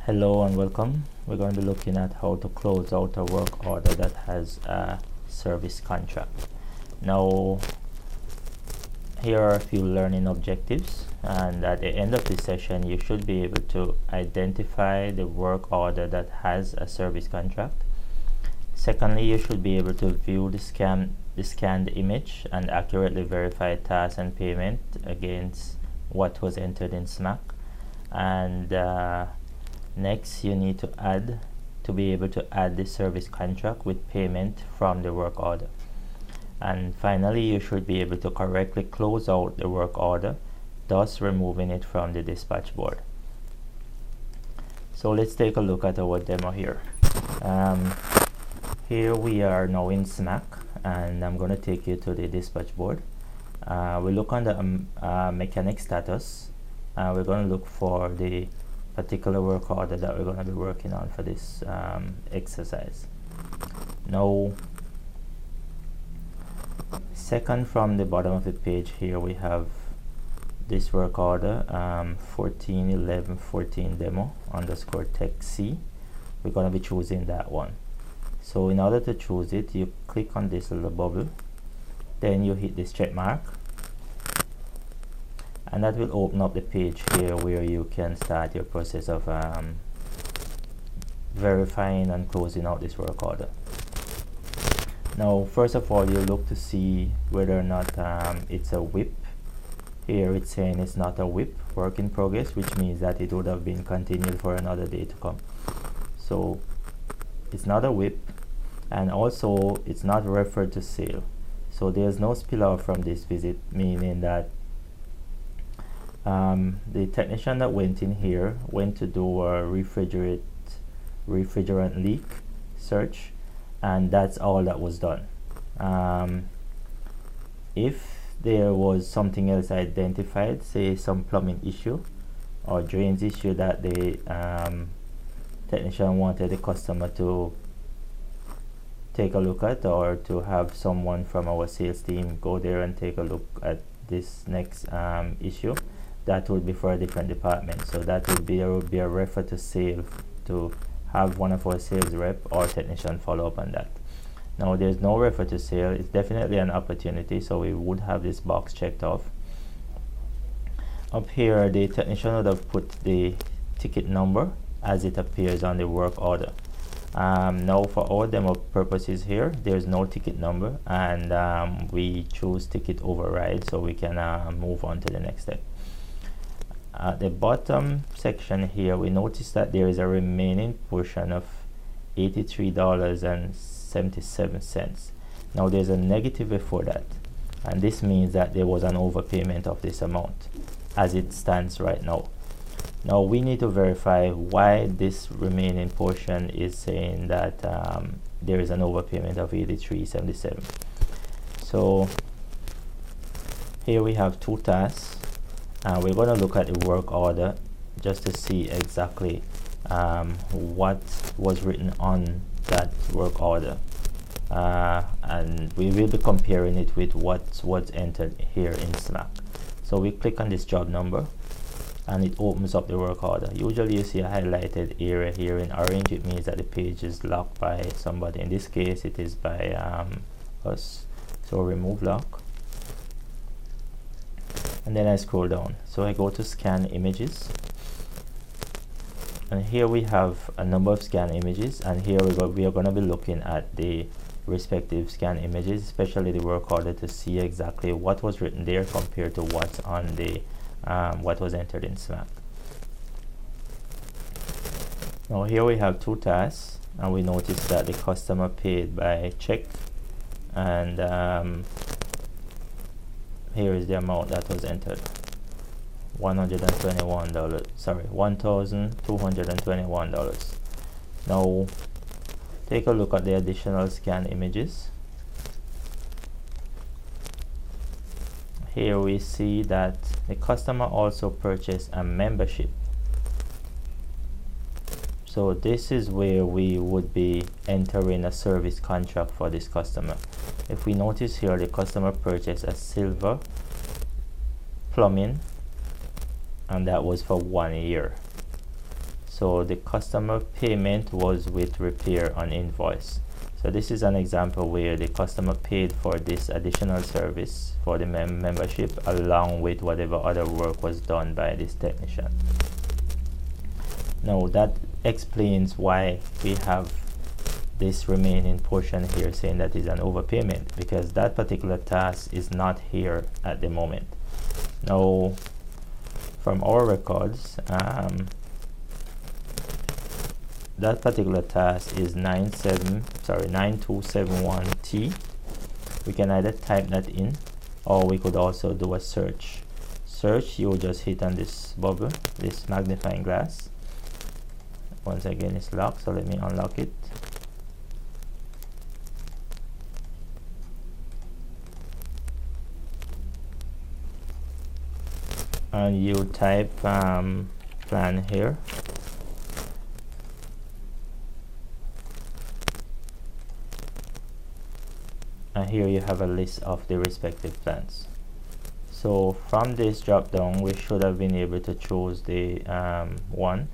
Hello and welcome. We're going to be looking at how to close out a work order that has a service contract. Now, here are a few learning objectives, and at the end of this session you should be able to identify the work order that has a service contract. Secondly, you should be able to view the scanned image and accurately verify task and payment against what was entered in SMAC. And next, you need to be able to add the service contract with payment from the work order. And finally, you should be able to correctly close out the work order, thus removing it from the dispatch board. So let's take a look at our demo here. Here we are now in SMAC, and I'm going to take you to the dispatch board. We look on the mechanic status. We're going to look for the particular work order that we're going to be working on for this exercise. Now, second from the bottom of the page here, we have this work order 141114 demo underscore tech C. We're going to be choosing that one. So in order to choose it, you click on this little bubble, then you hit this check mark, and that will open up the page here where you can start your process of verifying and closing out this work order. Now, first of all, you look to see whether or not it's a WIP. Here it's saying it's not a WIP, work in progress, which means that it would have been continued for another day to come. So it's not a WIP, and also it's not referred to sale. So there's no spillover from this visit, meaning that the technician that went in here went to do a refrigerant leak search, and that's all that was done. If there was something else identified, say some plumbing issue or drains issue that the technician wanted the customer to take a look at, or to have someone from our sales team go there and take a look at this next issue, that would be for a different department. So that would be a refer to sale, to have one of our sales rep or technician follow up on that. Now, there's no refer to sale. It's definitely an opportunity, so we would have this box checked off. Up here, the technician would have put the ticket number as it appears on the work order. Now, for our demo purposes here, there's no ticket number, and we choose ticket override, so we can move on to the next step. At the bottom section here, we notice that there is a remaining portion of $83.77. Now, there's a negative before that, and this means that there was an overpayment of this amount as it stands right now. Now, we need to verify why this remaining portion is saying that there is an overpayment of $83.77. So here we have two tasks, and we're going to look at the work order just to see exactly what was written on that work order, and we will be comparing it with what's entered here in SMAC. So we click on this job number, and it opens up the work order. Usually you see a highlighted area here in orange. It means that the page is locked by somebody. In this case, it is by us. So remove lock, and then I scroll down. So I go to scan images, and here we have a number of scan images, and here we are going to be looking at the respective scan images, especially the work order, to see exactly what was written there compared to what's on the what was entered in SMAC. Now, here we have two tasks, and we notice that the customer paid by check, and here is the amount that was entered, $1,221. Now, take a look at the additional scan images. Here we see that the customer also purchased a membership. So this is where we would be entering a service contract for this customer. If we notice here, the customer purchased a silver plumbing, and that was for 1 year. So the customer payment was with repair on invoice. So this is an example where the customer paid for this additional service for the membership along with whatever other work was done by this technician. Now that explains why we have this remaining portion here saying that is an overpayment, because that particular task is not here at the moment. Now from our records, that particular task is 9271T. We can either type that in, or we could also do a search. You will just hit on this bubble, this magnifying glass. Once again, it's locked, so let me unlock it. And you type plan here. And here you have a list of the respective plans. So from this drop down, we should have been able to choose the one.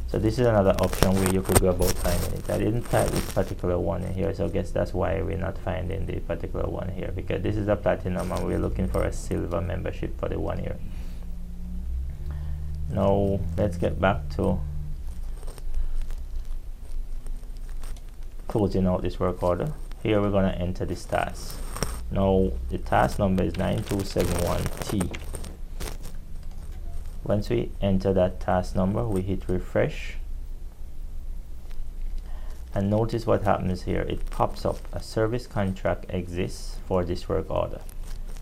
So this is another option where you could go about finding it. I didn't type this particular one in here, so I guess that's why we're not finding the particular one here, because this is a platinum and we're looking for a silver membership for the 1 year. Now let's get back to closing out this work order. Here we're going to enter this task. Now the task number is 9271T. Once we enter that task number, we hit refresh, and notice what happens here. It pops up a service contract exists for this work order.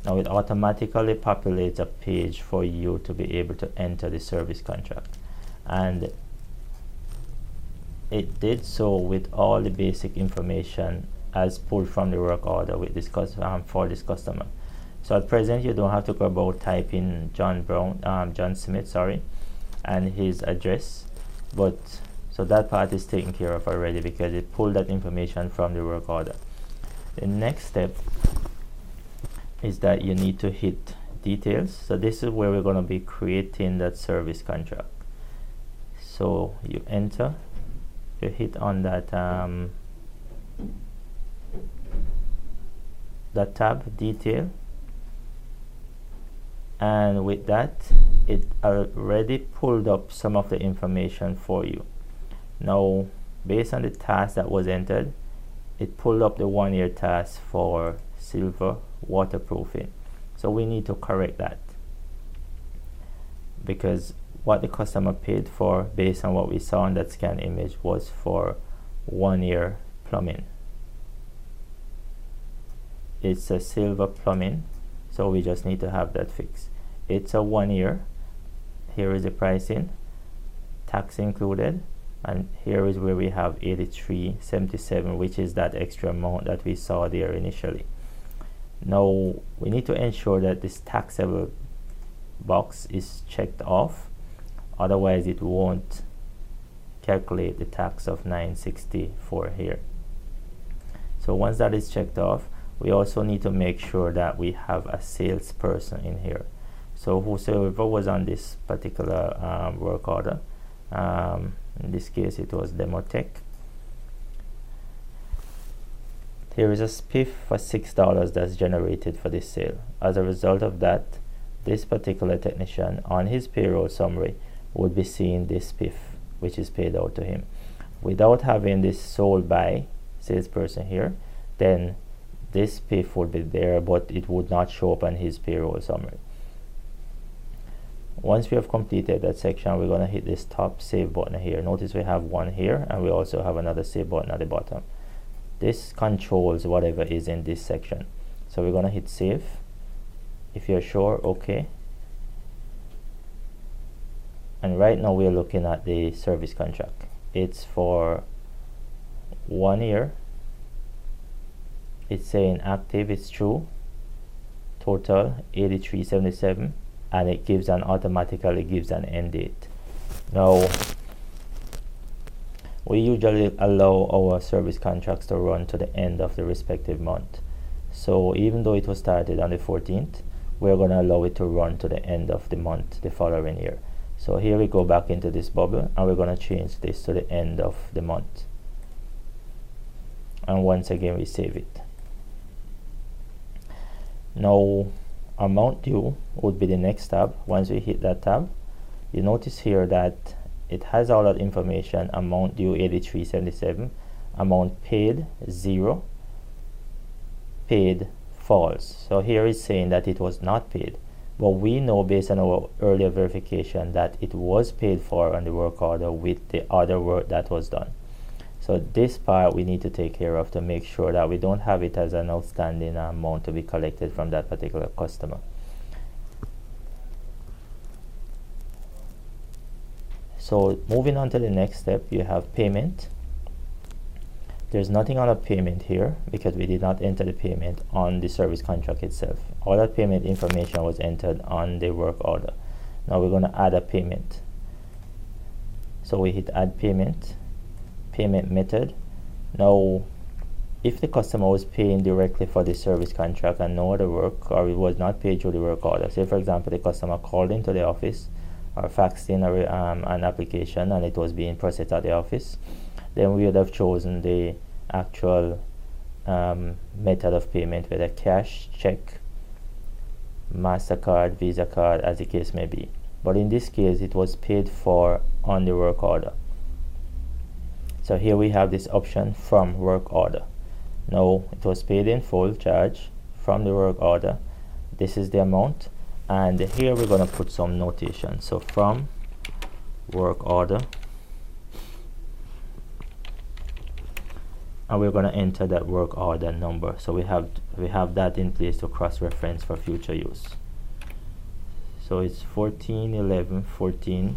Now it automatically populates a page for you to be able to enter the service contract, and it did so with all the basic information as pulled from the work order with this for this customer. So at present, you don't have to go about typing John Smith, and his address, but so that part is taken care of already because it pulled that information from the work order. The next step is that you need to hit details. So this is where we're going to be creating that service contract. So you enter, you hit on that that tab, detail, and with that it already pulled up some of the information for you. Now based on the task that was entered, it pulled up the 1 year task for silver waterproofing. So we need to correct that, because what the customer paid for based on what we saw on that scan image was for 1 year plumbing. It's a silver plumbing, so we just need to have that fixed. It's a 1 year. Here is the pricing, tax included, and here is where we have 83.77, which is that extra amount that we saw there initially. Now we need to ensure that this taxable box is checked off, otherwise it won't calculate the tax of 964 here. So once that is checked off, we also need to make sure that we have a salesperson in here. So whosoever was on this particular work order, in this case it was Demotech, here is a spiff for $6 that's generated for this sale. As a result of that, this particular technician on his payroll summary would be seeing this spiff which is paid out to him. Without having this sold by salesperson here, then this spiff would be there, but it would not show up on his payroll summary. Once we have completed that section, we're going to hit this top save button here. Notice we have one here, and we also have another save button at the bottom. This controls whatever is in this section. So we're going to hit save. If you're sure, okay. And right now we're looking at the service contract. It's for 1 year. It's saying active, it's true, total 83.77, and it gives automatically gives an end date. Now we usually allow our service contracts to run to the end of the respective month. So even though it was started on the 14th, we're going to allow it to run to the end of the month the following year. So here we go back into this bubble, and we're going to change this to the end of the month, and once again we save it. Now amount due would be the next tab. Once we hit that tab, you notice here that it has all that information: amount due 83.77, amount paid 0, paid false. So here it's saying that it was not paid, but we know based on our earlier verification that it was paid for on the work order with the other work that was done. So this part we need to take care of to make sure that we don't have it as an outstanding amount to be collected from that particular customer. So moving on to the next step, you have payment. There's nothing on a payment here because we did not enter the payment on the service contract itself. All that payment information was entered on the work order. Now we're going to add a payment. So we hit add payment, payment method. Now if the customer was paying directly for the service contract and no other work, or it was not paid through the work order, say for example the customer called into the office or faxed in an application and it was being processed at the office, then we would have chosen the actual method of payment, whether cash, check, MasterCard, Visa card, as the case may be. But in this case it was paid for on the work order. So here we have this option from work order. Now it was paid in full, charge from the work order. This is the amount, and here we're going to put some notation. So from work order, and we're going to enter that work order number. So we have that in place to cross-reference for future use. So it's 14.11.14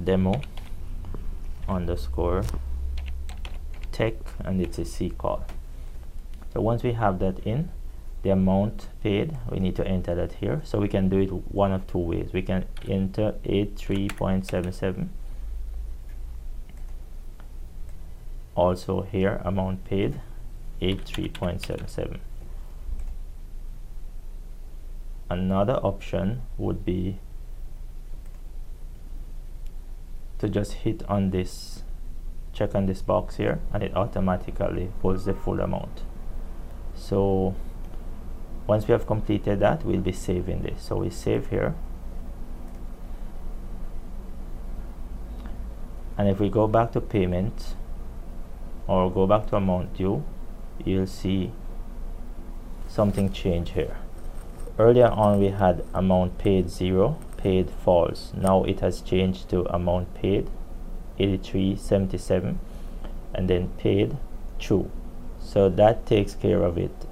demo underscore tech, and it's a C call. So once we have that in, the amount paid, we need to enter that here. So we can do it one of two ways. We can enter 83.77. Also here, amount paid 83.77. Another option would be to just hit on this, check on this box here, and it automatically pulls the full amount. So once we have completed that, we'll be saving this. So we save here, and if we go back to payment or go back to amount due, you'll see something change here. Earlier on we had amount paid 0, paid false. Now it has changed to amount paid 83.77 and then paid true. So that takes care of it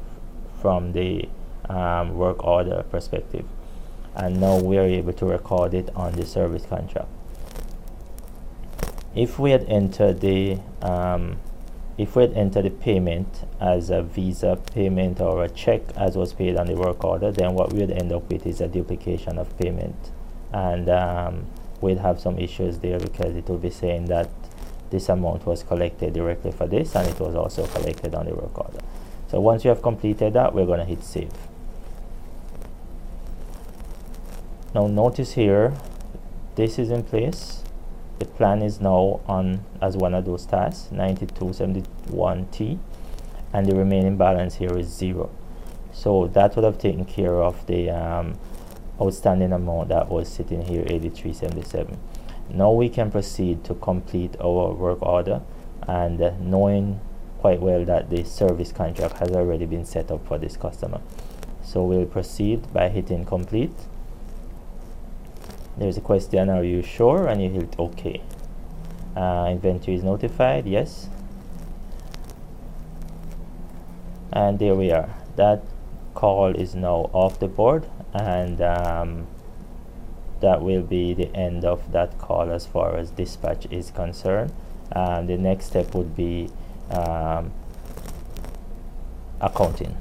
from the work order perspective, and now we are able to record it on the service contract. If we had entered the payment as a Visa payment or a check as was paid on the work order, then what we would end up with is a duplication of payment, and we'd have some issues there because it will be saying that this amount was collected directly for this and it was also collected on the work order. So once you have completed that, we're going to hit save. Now notice here, this is in place. The plan is now on as one of those tasks, 9271T, and the remaining balance here is 0. So that would have taken care of the outstanding amount that was sitting here, 83.77. Now we can proceed to complete our work order, and knowing quite well that the service contract has already been set up for this customer. So we'll proceed by hitting complete. There's a question, are you sure? And you hit OK. Inventory is notified, yes. And there we are. That call is now off the board, and that will be the end of that call as far as dispatch is concerned. The next step would be accounting.